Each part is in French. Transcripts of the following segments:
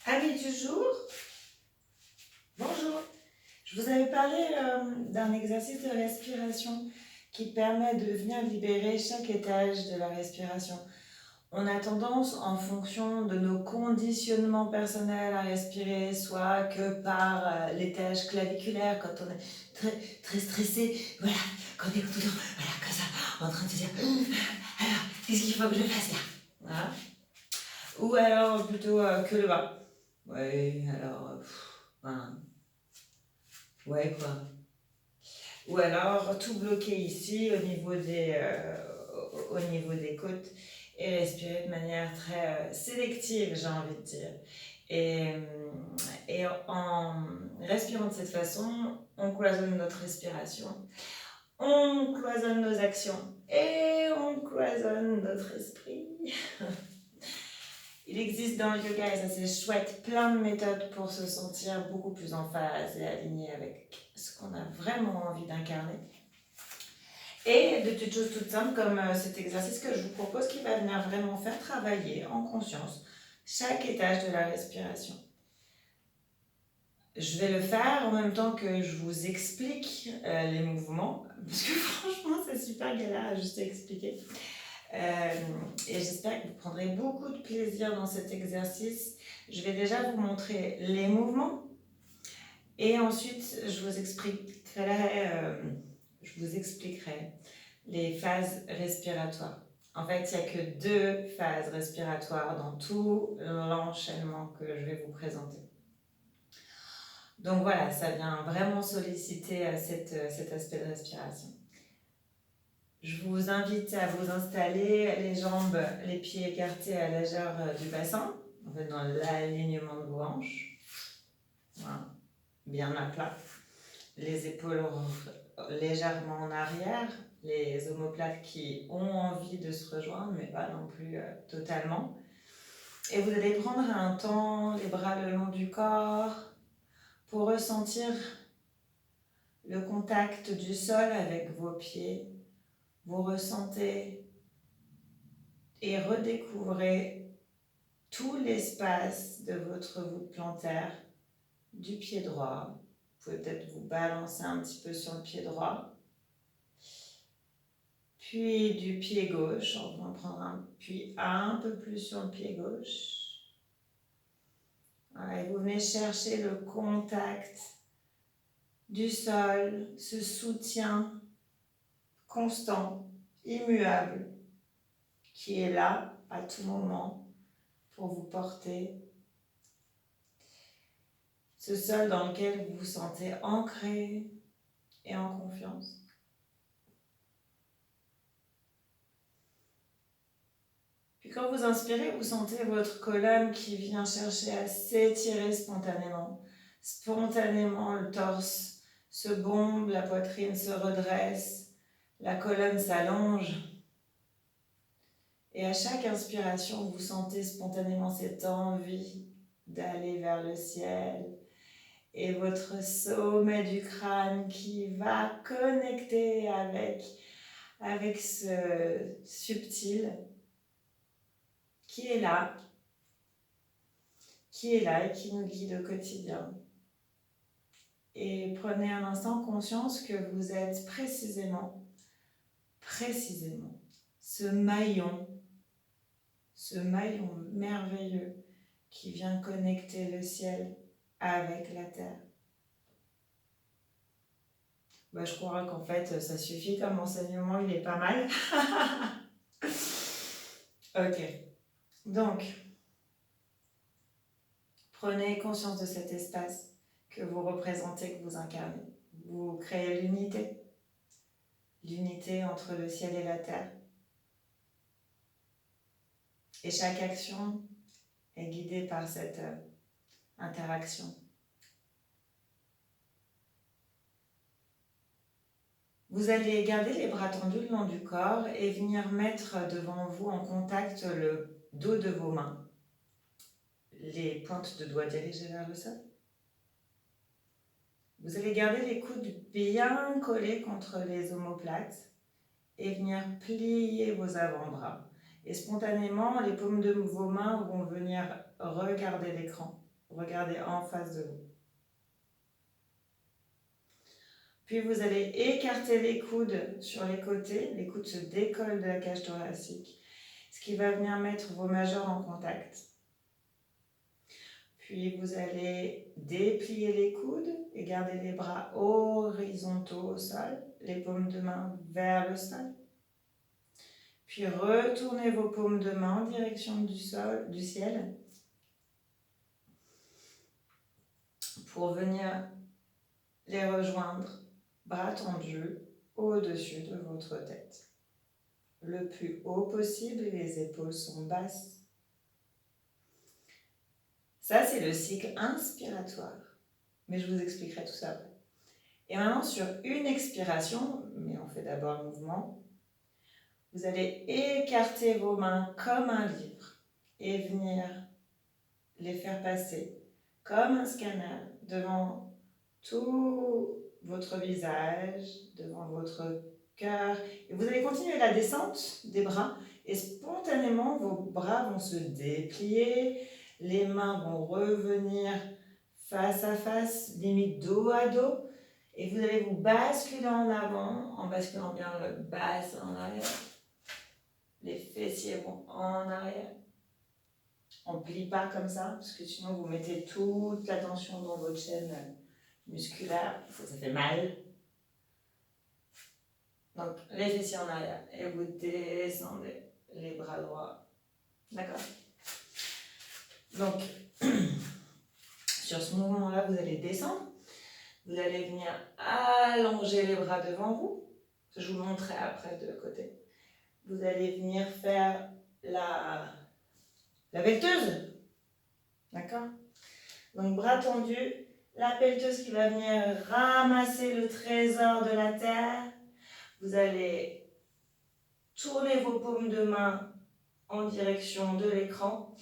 Amis du jour, bonjour. Je vous avais parlé d'un exercice de respiration qui permet de venir libérer chaque étage de la respiration. On a tendance, en fonction de nos conditionnements personnels, à respirer soit que par l'étage claviculaire quand on est très stressé, voilà, quand on est tout le temps, voilà, comme ça, en train de se dire alors, qu'est-ce qu'il faut que je fasse là, voilà. Ou alors plutôt que le bas. Ouais, alors, voilà. Ouais, quoi. Ou alors tout bloquer ici au niveau des côtes et respirer de manière très sélective, j'ai envie de dire. Et en respirant de cette façon, on cloisonne notre respiration, on cloisonne nos actions et on cloisonne notre esprit. Il existe dans le yoga, et ça c'est chouette, plein de méthodes pour se sentir beaucoup plus en phase et aligné avec ce qu'on a vraiment envie d'incarner. Et de petites choses toutes simples comme cet exercice que je vous propose qui va venir vraiment faire travailler en conscience chaque étage de la respiration. Je vais le faire en même temps que je vous explique les mouvements, parce que franchement c'est super galère à juste expliquer. Et j'espère que vous prendrez beaucoup de plaisir dans cet exercice. Je vais déjà vous montrer les mouvements et ensuite je vous expliquerai les phases respiratoires. En fait, il n'y a que 2 phases respiratoires dans tout l'enchaînement que je vais vous présenter. Donc voilà, ça vient vraiment solliciter cet aspect de respiration. Je vous invite à vous installer, les jambes, les pieds écartés à la largeur du bassin, en fait dans l'alignement de vos hanches. Voilà, bien à plat. Les épaules légèrement en arrière, les omoplates qui ont envie de se rejoindre, mais pas non plus totalement. Et vous allez prendre un temps, les bras le long du corps, pour ressentir le contact du sol avec vos pieds. Vous ressentez et redécouvrez tout l'espace de votre voûte plantaire, du pied droit. Vous pouvez peut-être vous balancer un petit peu sur le pied droit. Puis du pied gauche, on va prendre un appui un peu plus sur le pied gauche. Voilà, et vous venez chercher le contact du sol, ce soutien constant, immuable, qui est là à tout moment pour vous porter. Ce sol dans lequel vous vous sentez ancré et en confiance. Puis quand vous inspirez, vous sentez votre colonne qui vient chercher à s'étirer spontanément. Spontanément, le torse se bombe, la poitrine se redresse, la colonne s'allonge. Et à chaque inspiration, vous sentez spontanément cette envie d'aller vers le ciel. Et votre sommet du crâne qui va connecter avec ce subtil qui est là et qui nous guide au quotidien. Et prenez un instant conscience que vous êtes précisément, ce maillon merveilleux qui vient connecter le ciel avec la terre. Je crois qu'en fait, ça suffit comme enseignement, il est pas mal. Ok, donc, prenez conscience de cet espace que vous représentez, que vous incarnez. Vous créez l'unité entre le ciel et la terre. Et chaque action est guidée par cette interaction. Vous allez garder les bras tendus le long du corps et venir mettre devant vous en contact le dos de vos mains. Les pointes de doigts dirigées vers le sol. Vous allez garder les coudes bien collés contre les omoplates et venir plier vos avant-bras. Et spontanément, les paumes de vos mains vont venir regarder l'écran. regardez en face de vous. Puis vous allez écarter les coudes sur les côtés, les coudes se décollent de la cage thoracique, ce qui va venir mettre vos majeurs en contact. Puis vous allez déplier les coudes et garder les bras horizontaux au sol, les paumes de main vers le sol. Puis retournez vos paumes de main en direction du sol, du ciel, pour venir les rejoindre, bras tendus au-dessus de votre tête. Le plus haut possible, les épaules sont basses. Ça, c'est le cycle inspiratoire. Mais je vous expliquerai tout ça après. Et maintenant, sur une expiration, mais on fait d'abord le mouvement, vous allez écarter vos mains comme un livre et venir les faire passer comme un scanner devant tout votre visage, devant votre cœur. Et vous allez continuer la descente des bras et spontanément, vos bras vont se déplier, les mains vont revenir face à face, limite dos à dos. Et vous allez vous basculer en avant, en basculant bien le bassin en arrière. Les fessiers vont en arrière. On ne plie pas comme ça, parce que sinon vous mettez toute la tension dans votre chaîne musculaire. Ça fait mal. Donc les fessiers en arrière. Et vous descendez les bras droits. D'accord? Donc, sur ce mouvement-là, vous allez descendre. Vous allez venir allonger les bras devant vous. Je vous montrerai après de côté. Vous allez venir faire la pelleteuse. D'accord? Donc bras tendus, la pelleteuse qui va venir ramasser le trésor de la terre. Vous allez tourner vos paumes de main en direction de l'écran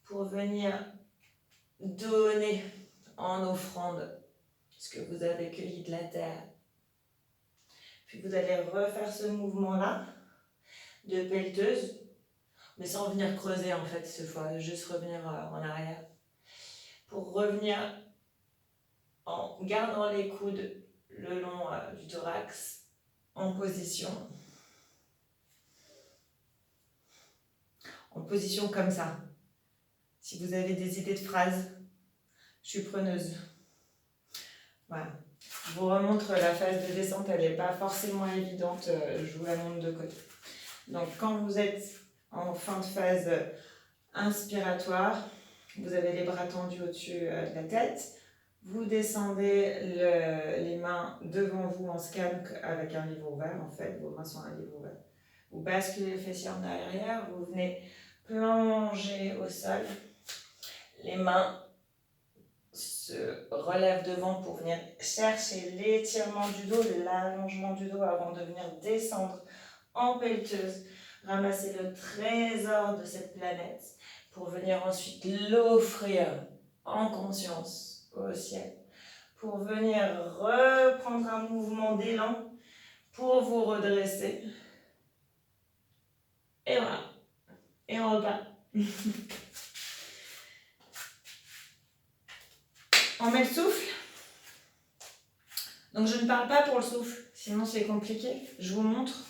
pour venir donner en offrande ce que vous avez cueilli de la terre. Puis vous allez refaire ce mouvement-là de pelleteuse, mais sans venir creuser en fait cette fois, juste revenir en arrière. Pour revenir en gardant les coudes le long du thorax, en position comme ça. Si vous avez des idées de phrases, je suis preneuse. Voilà. Je vous remontre la phase de descente, elle n'est pas forcément évidente, je vous la montre de côté. Donc quand vous êtes en fin de phase inspiratoire, vous avez les bras tendus au-dessus de la tête, vous descendez les mains devant vous en scan avec un livre ouvert, en fait, vos mains sont un livre ouvert. Vous basculez les fessiers en arrière, vous venez plonger au sol, les mains se relèvent devant pour venir chercher l'étirement du dos, l'allongement du dos avant de venir descendre en pelleteuse, ramasser le trésor de cette planète pour venir ensuite l'offrir en conscience au ciel, pour venir reprendre un mouvement d'élan pour vous redresser. Et voilà. Et on repart. On met le souffle. Donc je ne parle pas pour le souffle, sinon c'est compliqué. Je vous montre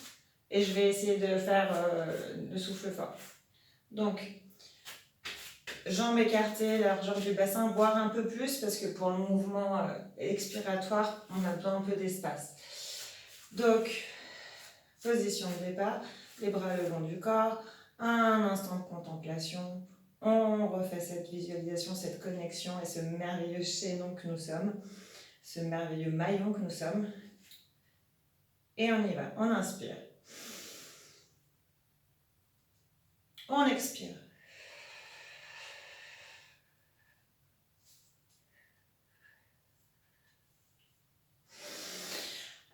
et je vais essayer de faire le souffle fort. Donc, jambes écartées, largeur du bassin, voire un peu plus parce que pour le mouvement expiratoire, on a besoin un peu d'espace. Donc, position de départ, les bras le long du corps, un instant de contemplation. On refait cette visualisation, cette connexion et ce merveilleux chaînon que nous sommes, ce merveilleux maillon que nous sommes. Et on y va, on inspire. On expire.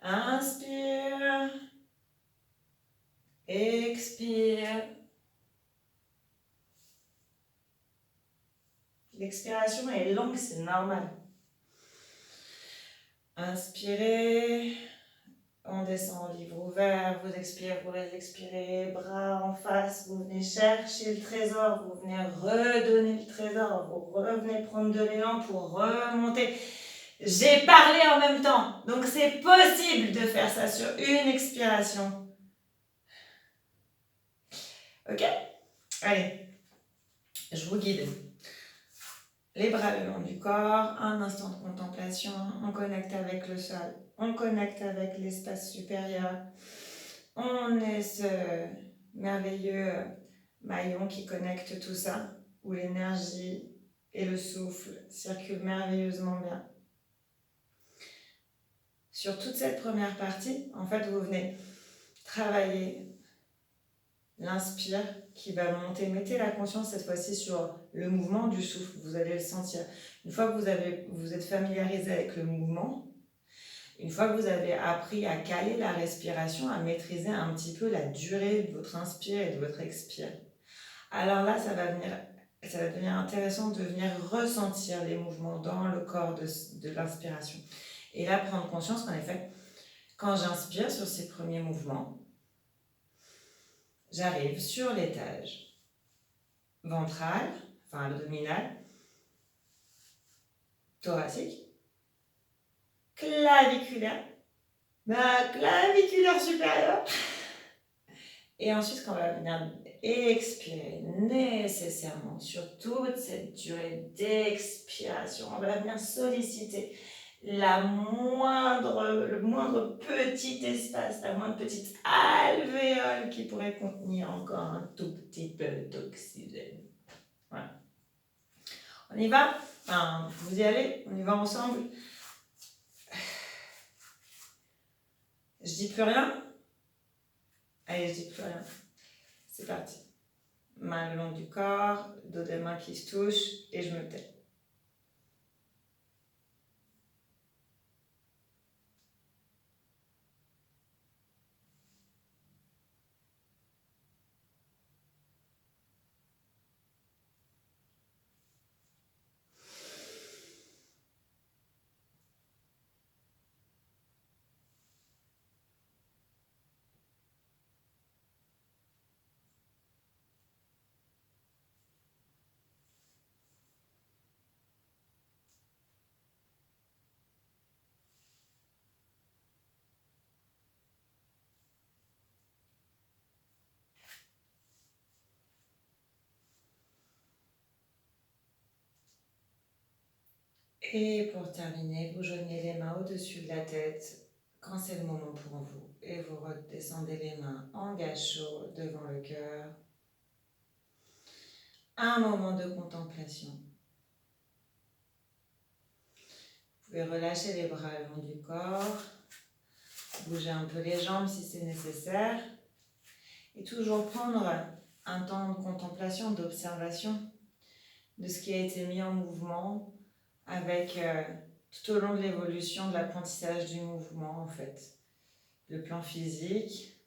Inspire. Expire. L'expiration est longue, c'est normal. Inspirez. On descend au livre ouvert, vous expirez, vous expirez, bras en face, vous venez chercher le trésor, vous venez redonner le trésor, vous revenez prendre de l'élan pour remonter. J'ai parlé en même temps, donc c'est possible de faire ça sur une expiration. Ok? Allez, je vous guide. Les bras le long du corps, un instant de contemplation, on connecte avec le sol, on connecte avec l'espace supérieur. On est ce merveilleux maillon qui connecte tout ça, où l'énergie et le souffle circulent merveilleusement bien. Sur toute cette première partie, en fait, vous venez travailler l'inspire qui va monter. Mettez la conscience cette fois-ci sur le mouvement du souffle, vous allez le sentir. Une fois que vous êtes familiarisé avec le mouvement, une fois que vous avez appris à caler la respiration, à maîtriser un petit peu la durée de votre inspire et de votre expire, alors là, ça va devenir intéressant de venir ressentir les mouvements dans le corps de l'inspiration. Et là, prendre conscience qu'en effet, quand j'inspire sur ces premiers mouvements, j'arrive sur l'étage ventral, enfin abdominal, thoracique, claviculaire, ma claviculaire supérieure. Et ensuite, quand on va venir expirer nécessairement sur toute cette durée d'expiration, on va venir solliciter le moindre petit espace, la moindre petite alvéole qui pourrait contenir encore un tout petit peu d'oxygène. Voilà. On y va? Enfin, vous y allez? On y va ensemble? Je dis plus rien? Allez, je dis plus rien. C'est parti. Main le long du corps, dos des mains qui se touchent et je me tais. Et pour terminer, vous joignez les mains au-dessus de la tête quand c'est le moment pour vous. Et vous redescendez les mains en gâchot devant le cœur. Un moment de contemplation. Vous pouvez relâcher les bras le long du corps, bouger un peu les jambes si c'est nécessaire. Et toujours prendre un temps de contemplation, d'observation de ce qui a été mis en mouvement avec tout au long de l'évolution de l'apprentissage du mouvement en fait. Le plan physique,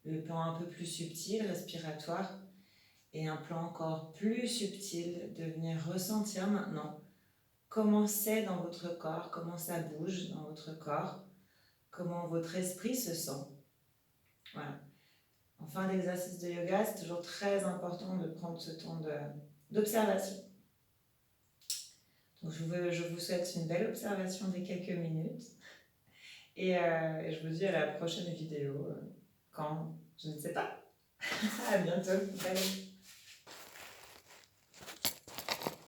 le plan un peu plus subtil, respiratoire, et un plan encore plus subtil de venir ressentir maintenant comment c'est dans votre corps, comment ça bouge dans votre corps, comment votre esprit se sent. Voilà. En fin d'exercice de yoga, c'est toujours très important de prendre ce temps d'observation. Donc je vous souhaite une belle observation des quelques minutes et je vous dis à la prochaine vidéo. Quand? Je ne sais pas. À bientôt. Bye.